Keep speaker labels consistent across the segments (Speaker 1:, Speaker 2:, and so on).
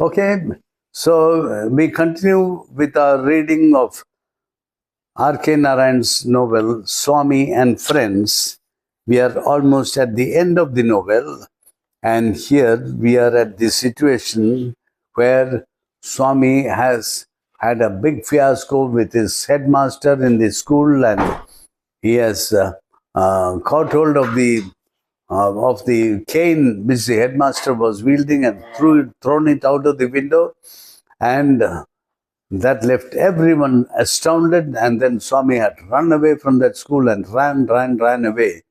Speaker 1: Okay, so we continue with our reading of R.K. Narayan's novel Swami and Friends. We are almost at the end of the novel, and here we are at the situation where Swami has had a big fiasco with his headmaster in the school, and he has caught hold of the cane which the headmaster was wielding and thrown it out of the window, and that left everyone astounded. And then Swami had run away from that school and ran away.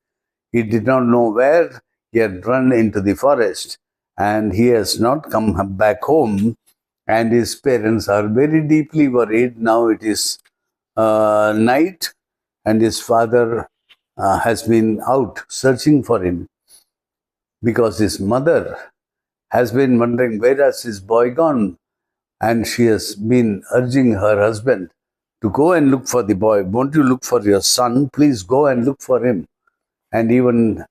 Speaker 1: He did not know where. He had run into the forest, and he has not come back home. And his parents are very deeply worried. Now it is night, and his father has been out searching for him because his mother has been wondering, where has his boy gone? And she has been urging her husband to go and look for the boy. Won't you look for your son? Please go and look for him. And even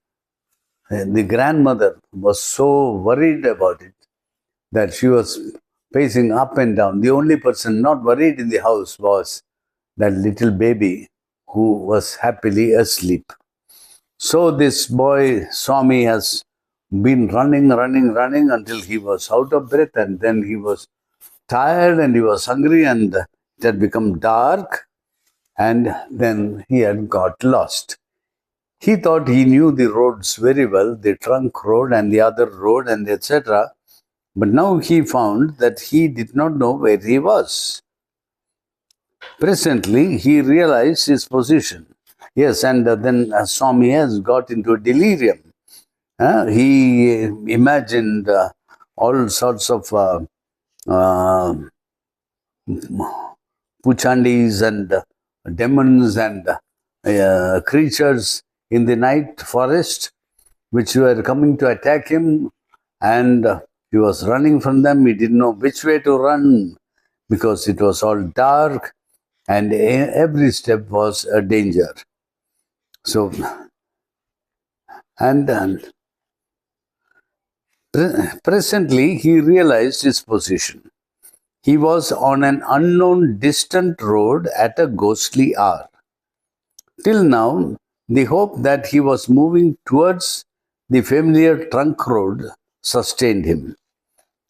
Speaker 1: the grandmother was so worried about it that she was pacing up and down. The only person not worried in the house was that little baby who was happily asleep. So this boy, Swami, has been running until he was out of breath, and then he was tired and he was hungry, and it had become dark, and then he had got lost. He thought he knew the roads very well, the trunk road and the other road and etc. But now he found that he did not know where he was. Presently, he realized his position. Yes, and then Swami has got into a delirium. He imagined all sorts of puchandis and demons and creatures in the night forest which were coming to attack him, and he was running from them. He didn't know which way to run because it was all dark, and every step was a danger. So, and presently he realized his position. He was on an unknown distant road at a ghostly hour. Till now, the hope that he was moving towards the familiar trunk road sustained him.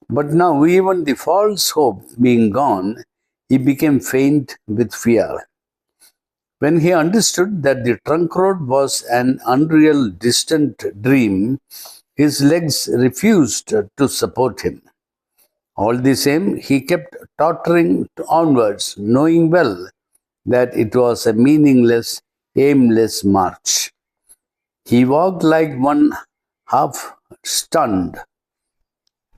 Speaker 1: But now, even the false hope being gone, he became faint with fear. When he understood that the trunk road was an unreal, distant dream, his legs refused to support him. All the same, he kept tottering onwards, knowing well that it was a meaningless, aimless march. He walked like one half stunned.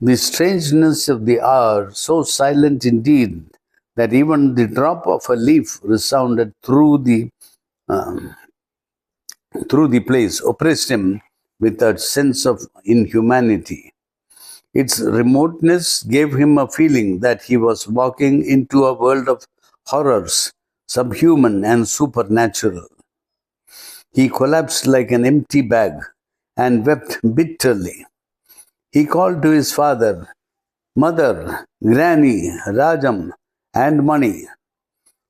Speaker 1: The strangeness of the hour, so silent indeed, that even the drop of a leaf resounded through the place, oppressed him with a sense of inhumanity. Its remoteness gave him a feeling that he was walking into a world of horrors, subhuman and supernatural. He collapsed like an empty bag and wept bitterly. He called to his father, mother, granny, Rajam, and money.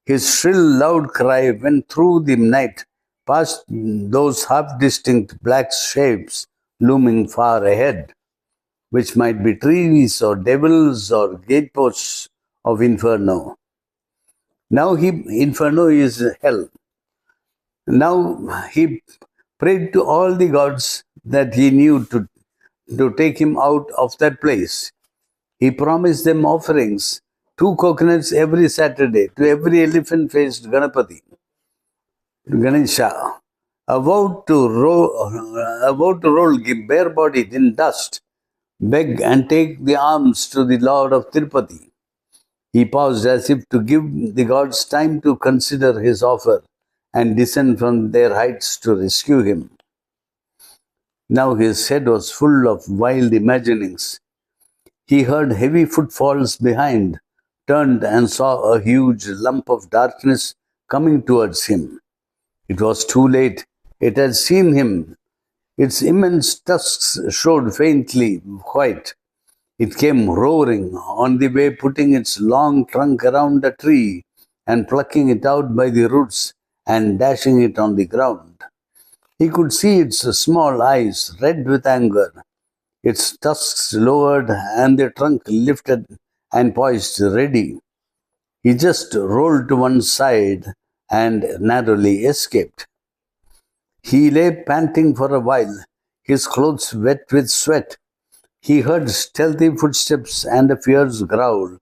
Speaker 1: His shrill, loud cry went through the night, past those half-distinct black shapes looming far ahead, which might be trees or devils or gateposts of Inferno. Now Inferno is hell. Now he prayed to all the gods that he knew to take him out of that place. He promised them offerings, 2 coconuts every Saturday to every elephant-faced Ganesha, a vow to roll bare-bodied in dust, beg and take the alms to the Lord of Tirupati. He paused as if to give the gods time to consider his offer and descend from their heights to rescue him. Now his head was full of wild imaginings. He heard heavy footfalls behind, turned and saw a huge lump of darkness coming towards him. It was too late. It had seen him. Its immense tusks showed faintly white. It came roaring on the way, putting its long trunk around a tree and plucking it out by the roots and dashing it on the ground. He could see its small eyes red with anger, its tusks lowered and the trunk lifted and poised ready. He just rolled to one side and narrowly escaped. He lay panting for a while, his clothes wet with sweat. He heard stealthy footsteps and a fierce growl,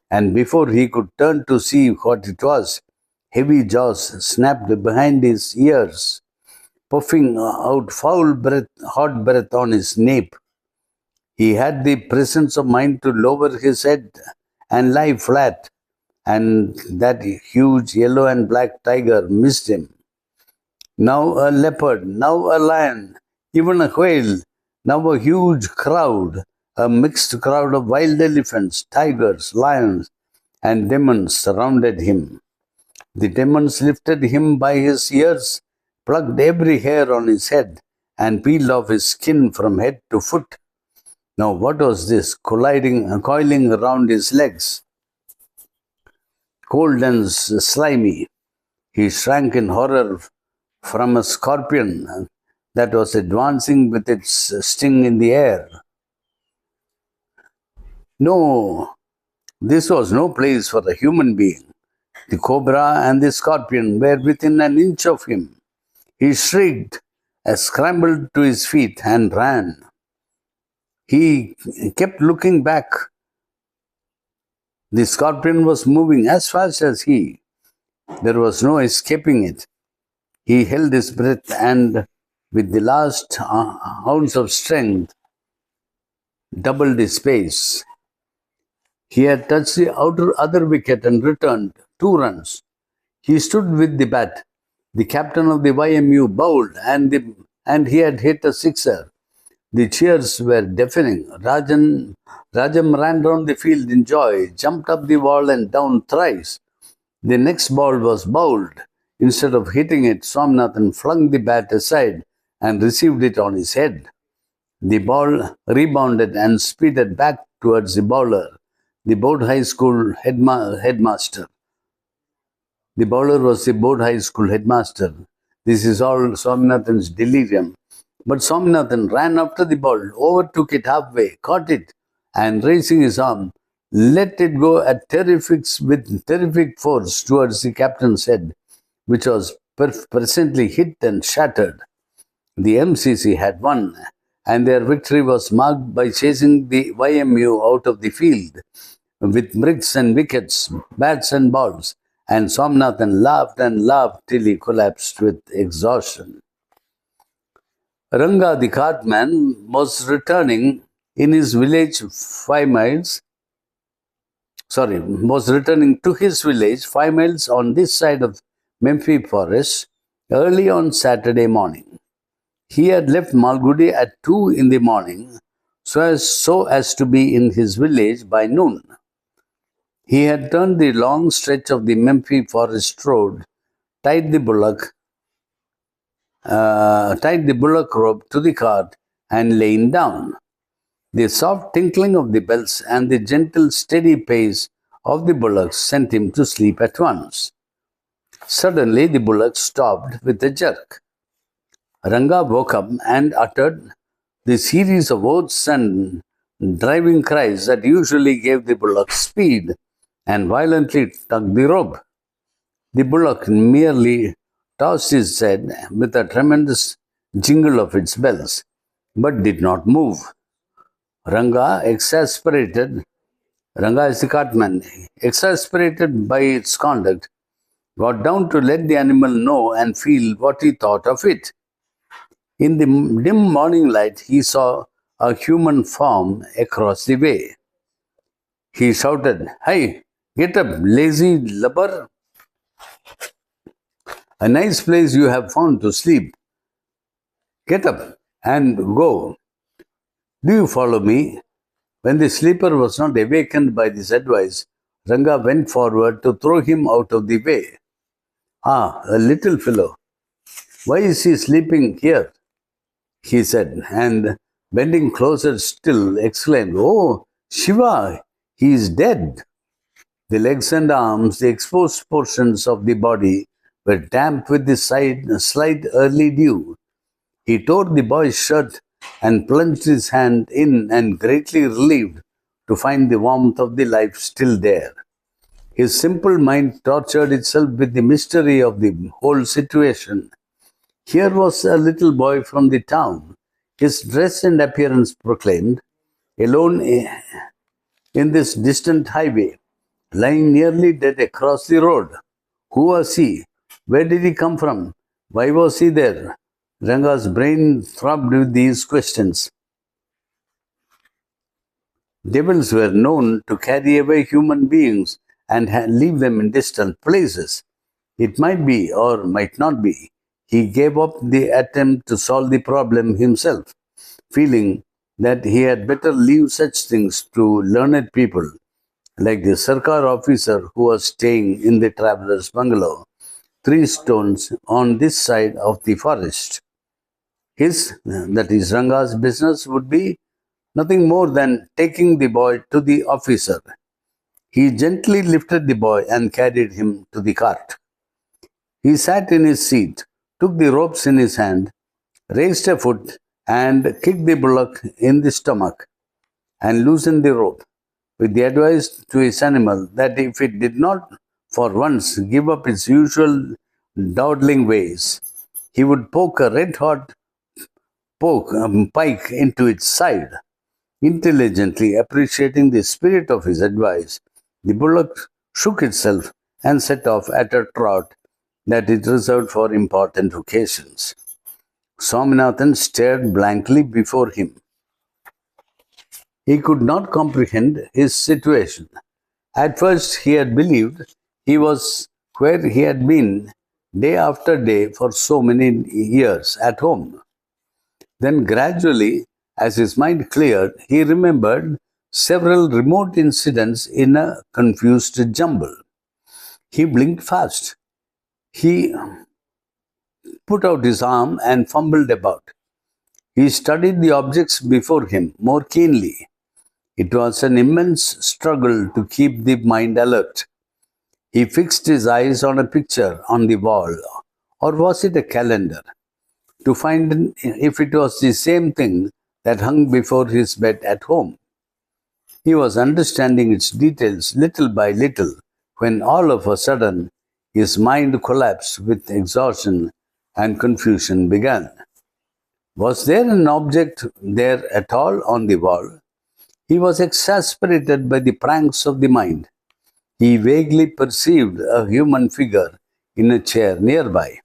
Speaker 1: and before he could turn to see what it was, heavy jaws snapped behind his ears, puffing out foul breath, hot breath on his nape. He had the presence of mind to lower his head and lie flat, and that huge yellow and black tiger missed him. Now a leopard, now a lion, even a whale, now a huge crowd, a mixed crowd of wild elephants, tigers, lions, and demons surrounded him. The demons lifted him by his ears, plucked every hair on his head, and peeled off his skin from head to foot. Now what was this coiling around his legs? Cold and slimy. He shrank in horror from a scorpion that was advancing with its sting in the air. No, this was no place for a human being. The cobra and the scorpion were within an inch of him. He shrieked, scrambled to his feet, and ran. He kept looking back. The scorpion was moving as fast as he. There was no escaping it. He held his breath and, with the last ounce of strength, doubled his pace. He had touched the other wicket and returned 2 runs. He stood with the bat. The captain of the YMU bowled and he had hit a sixer. The cheers were deafening. Rajam ran round the field in joy, jumped up the wall and down thrice. The next ball was bowled. Instead of hitting it, Swaminathan flung the bat aside and received it on his head. The ball rebounded and speeded back towards the bowler, the board high school headmaster. The bowler was the board high school headmaster. This is all Swaminathan's delirium. But Swaminathan ran after the ball, overtook it halfway, caught it, and raising his arm, let it go with terrific force towards the captain's head, which was presently hit and shattered. The MCC had won, and their victory was marked by chasing the YMU out of the field with bricks and wickets, bats and balls, and Swaminathan laughed and laughed till he collapsed with exhaustion. Ranga the cartman was returning in his village was returning to his village 5 miles on this side of Memphi forest early on Saturday morning. He had left Malgudi at 2 in the morning so as to be in his village by noon. He had turned the long stretch of the Memphi forest road, tied the bullock rope to the cart and lain down. The soft tinkling of the bells and the gentle steady pace of the bullocks sent him to sleep at once. Suddenly the bullock stopped with a jerk. Ranga woke up and uttered the series of oaths and driving cries that usually gave the bullock speed and violently tugged the rope. The bullock merely tossed his head with a tremendous jingle of its bells, but did not move. Ranga is the cartman, exasperated by its conduct, got down to let the animal know and feel what he thought of it. In the dim morning light, he saw a human form across the way. He shouted, "Hey, get up, lazy lubber! A nice place you have found to sleep. Get up and go. Do you follow me?" When the sleeper was not awakened by this advice, Ranga went forward to throw him out of the way. "Ah, a little fellow. Why is he sleeping here?" he said, and bending closer still, exclaimed, "Oh, Shiva, he is dead. The legs and arms, the exposed portions of the body, were damp with the slight early dew. He tore the boy's shirt and plunged his hand in and greatly relieved to find the warmth of the life still there. His simple mind tortured itself with the mystery of the whole situation. Here was a little boy from the town, his dress and appearance proclaimed, alone in this distant highway, lying nearly dead across the road. Who was he? Where did he come from? Why was he there? Ranga's brain throbbed with these questions. Devils were known to carry away human beings and leave them in distant places. It might be or might not be. He gave up the attempt to solve the problem himself, feeling that he had better leave such things to learned people, like the Sarkar officer who was staying in the traveller's bungalow, 3 stones on this side of the forest. That is Ranga's business, would be nothing more than taking the boy to the officer. He gently lifted the boy and carried him to the cart. He sat in his seat, took the ropes in his hand, raised a foot and kicked the bullock in the stomach and loosened the rope, with the advice to his animal that if it did not for once give up its usual dawdling ways, he would poke a red-hot pike into its side. Intelligently appreciating the spirit of his advice, the bullock shook itself and set off at a trot that it reserved for important occasions. Swaminathan stared blankly before him. He could not comprehend his situation. At first, he had believed he was where he had been day after day for so many years at home. Then gradually, as his mind cleared, he remembered several remote incidents in a confused jumble. He blinked fast. He put out his arm and fumbled about. He studied the objects before him more keenly. It was an immense struggle to keep the mind alert. He fixed his eyes on a picture on the wall, or was it a calendar, to find if it was the same thing that hung before his bed at home. He was understanding its details little by little when all of a sudden his mind collapsed with exhaustion and confusion began. Was there an object there at all on the wall? He was exasperated by the pranks of the mind. He vaguely perceived a human figure in a chair nearby.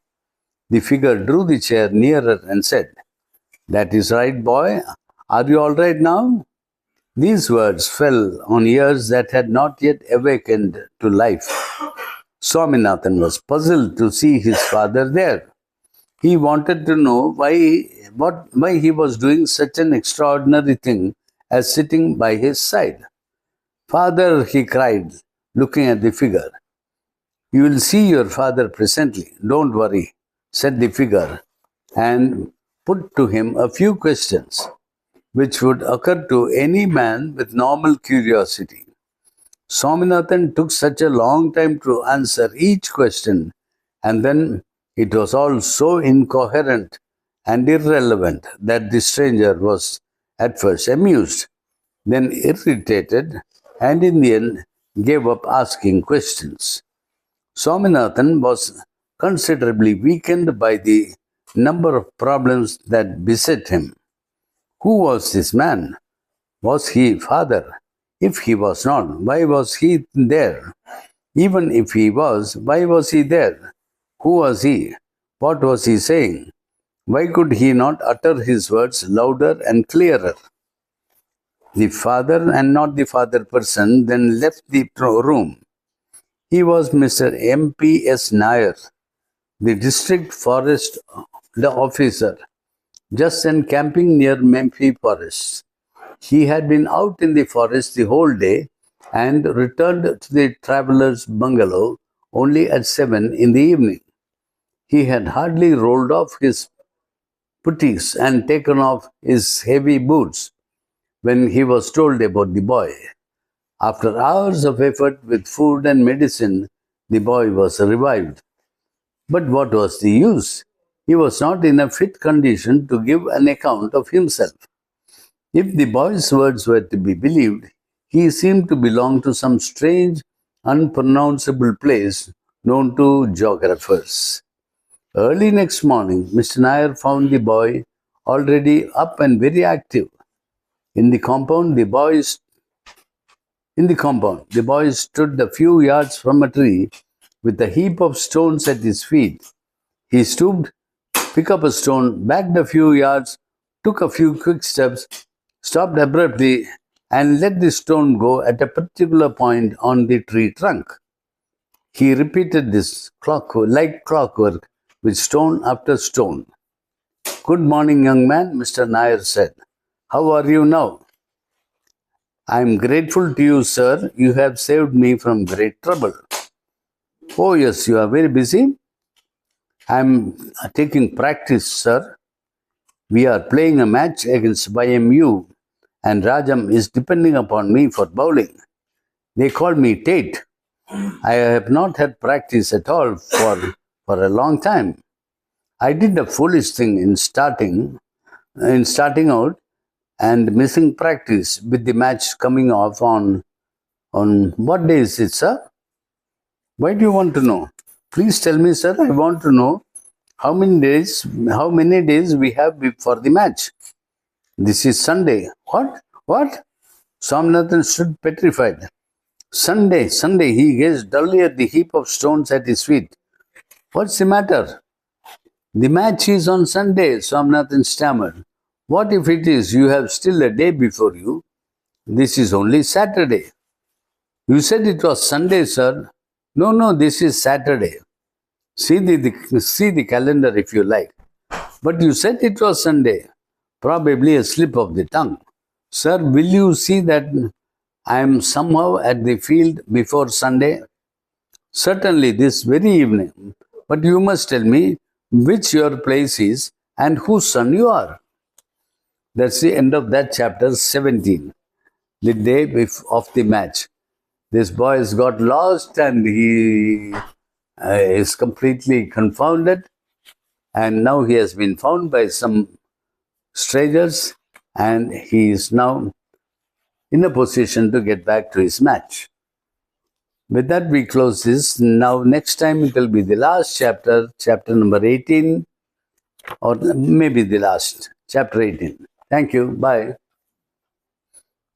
Speaker 1: The figure drew the chair nearer and said, "That is right, boy. Are you all right now?" These words fell on ears that had not yet awakened to life. Swaminathan was puzzled to see his father there. He wanted to know why he was doing such an extraordinary thing as sitting by his side. "Father," he cried, looking at the figure. "You will see your father presently. Don't worry," said the figure, and put to him a few questions which would occur to any man with normal curiosity. Swaminathan took such a long time to answer each question, and then it was all so incoherent and irrelevant that the stranger was at first amused, then irritated, and in the end gave up asking questions. Swaminathan was considerably weakened by the number of problems that beset him. Who was this man? Was he father? If he was not, why was he there? Even if he was, why was he there? Who was he? What was he saying? Why could he not utter his words louder and clearer? The father and not the father person then left the room. He was Mr. M.P.S. Nair, the district forest officer, just encamping near Memphi Forest. He had been out in the forest the whole day and returned to the traveller's bungalow only at 7 in the evening. He had hardly rolled off his puttees and taken off his heavy boots when he was told about the boy. After hours of effort with food and medicine, the boy was revived. But what was the use? He was not in a fit condition to give an account of himself. If the boy's words were to be believed, he seemed to belong to some strange, unpronounceable place known to geographers. Early next morning, Mr. Nair found the boy already up and very active. In the compound, the boy stood a few yards from a tree with a heap of stones at his feet. He stooped, picked up a stone, backed a few yards, took a few quick steps, stopped abruptly, and let the stone go at a particular point on the tree trunk. He repeated this like clockwork with stone after stone. "Good morning, young man," Mr. Nair said. "How are you now?" "I am grateful to you, sir. You have saved me from great trouble." "Oh, yes, you are very busy." "I am taking practice, sir. We are playing a match against YMU, and Rajam is depending upon me for bowling. They call me Tate. I have not had practice at all for a long time. I did a foolish thing in starting out and missing practice with the match coming off on what day is it, sir?" "Why do you want to know?" "Please tell me, sir. I want to know how many days we have for the match." "This is Sunday." What? Somnathan stood petrified. Sunday, he gazed dully at the heap of stones at his feet. "What's the matter?" "The match is on Sunday," Somnathan stammered. "What if it is? You have still a day before you. This is only Saturday." "You said it was Sunday, sir." No, this is Saturday. See the calendar if you like." "But you said it was Sunday." "Probably a slip of the tongue. Sir, will you see that I am somehow at the field before Sunday?" "Certainly, this very evening. But you must tell me which your place is and whose son you are." That's the end of that chapter 17, the day of the match. This boy has got lost and he is completely confounded. And now he has been found by some strangers and he is now in a position to get back to his match. With that, we close this. Now, next time it will be the last chapter, chapter number 18, or maybe the last, chapter 18. Thank you. Bye.